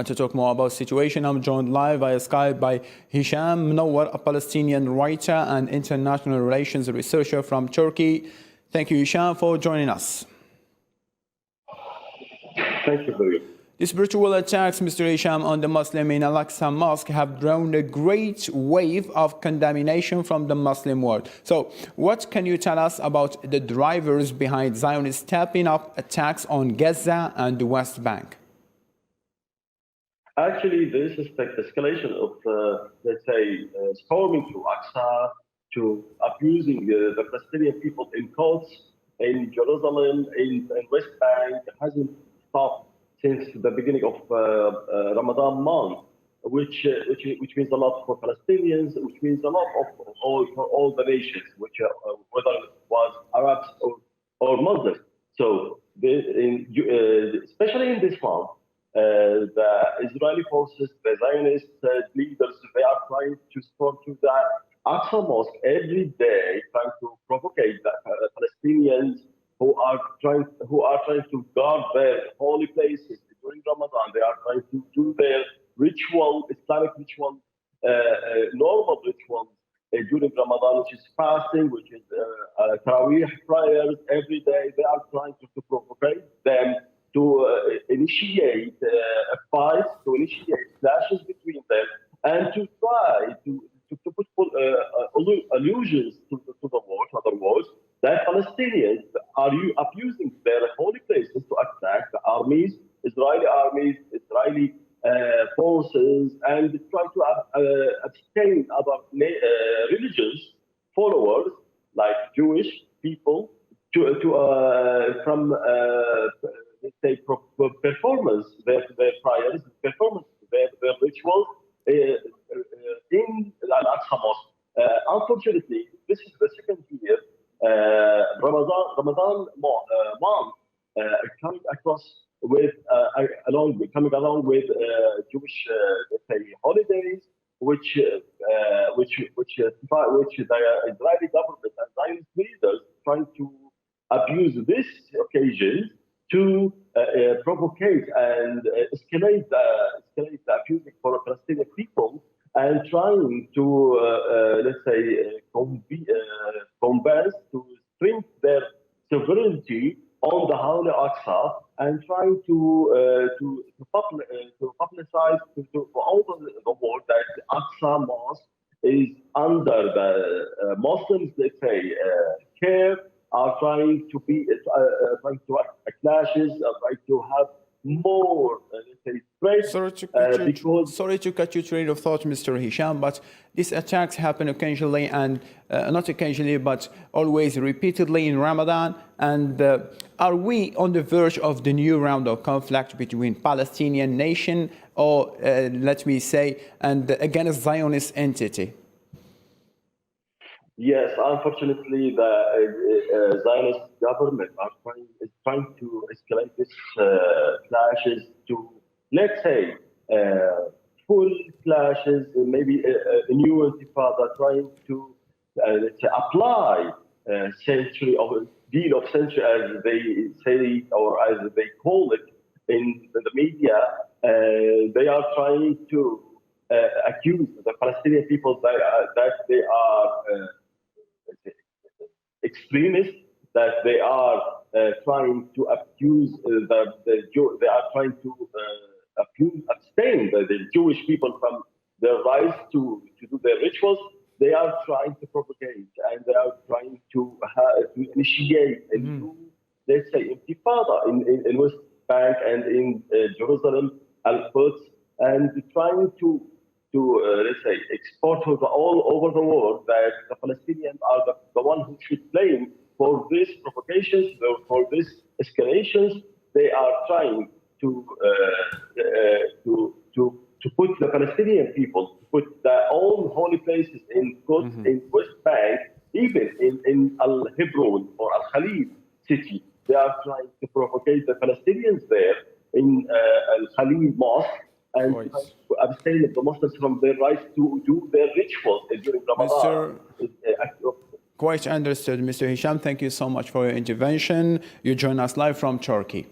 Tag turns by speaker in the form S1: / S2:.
S1: And to talk more about the situation, I'm joined live via Skype by Hisham Munawar, a Palestinian writer and international relations researcher from Turkey. Thank you, Hisham, for joining us.
S2: Thank you very much.
S1: These brutal attacks, Mr. Hisham, on the Muslim in Al-Aqsa Mosque have drawn a great wave of condemnation from the Muslim world. So what can you tell us about the drivers behind Zionists stepping up attacks on Gaza and the West Bank?
S2: Actually, there is a escalation of, storming to Aqsa, to abusing the Palestinian people in Quds, in Jerusalem, in West Bank. It hasn't stopped since the beginning of Ramadan month, which means a lot for Palestinians, which means a lot for all the nations, whether it was Arabs or Muslims. So, especially in this month, the Israeli forces, the Zionist leaders, they are trying to storm to the Aqsa Mosque every day, trying to provocate the Palestinians who are trying to guard their holy places during Ramadan. They are trying to do their ritual, Islamic ritual, normal rituals during Ramadan, which is fasting, which is Taraweeh prayers every day. They are trying to provocate them to initiate fights, to initiate clashes between them, and to try to put allusions to the war, in other words, that Palestinians are abusing their holy places to attack the armies, Israeli forces, and try to abstain other religions, followers like Jewish people, from let's say performance their prayers, performance their rituals in Al-Aqsa Mosque. Unfortunately, this is the second year Ramadan month coming along with Jewish holidays, which the Israeli government and Zionist leaders trying to abuse this occasion to provocate and escalate the abusing for Palestinian people, and trying to convince to strengthen their sovereignty on the Holy Aqsa, and trying to publicize to all the world that the Aqsa Mosque is under the Muslims, care, are trying to clashes, are trying to have more, threats.
S1: Sorry to cut you train of thought, Mr. Hisham, but these attacks happen occasionally, and not occasionally, but always repeatedly in Ramadan. And are we on the verge of the new round of conflict between Palestinian nation, or let me say, and against Zionist entity?
S2: Yes, unfortunately, the Zionist government is trying to escalate these clashes to, let's say, full clashes, maybe a new intifada, trying to apply century of deal of century, as they say, or as they call it in the media. They are trying to accuse the Palestinian people that they are extremists, that they are trying to abuse they are trying to abstain the Jewish people from their rights to do their rituals. They are trying to propagate, and they are trying to initiate a new, let's say, intifada in West Bank and in Jerusalem, Al-Quds, and trying to let's say, export to all over the world that the Palestinians are the one who should blame for these provocations, for these escalations. They are trying to put the Palestinian people, to put their own holy places in West Bank, even in Al-Hebron or Al-Khalil city. They are trying to provocate the Palestinians there in Al-Khalil Mosque, and to abstain the Muslims from their rights to do their rituals during Ramadan.
S1: Quite understood, Mr. Hisham. Thank you so much for your intervention. You join us live from Turkey.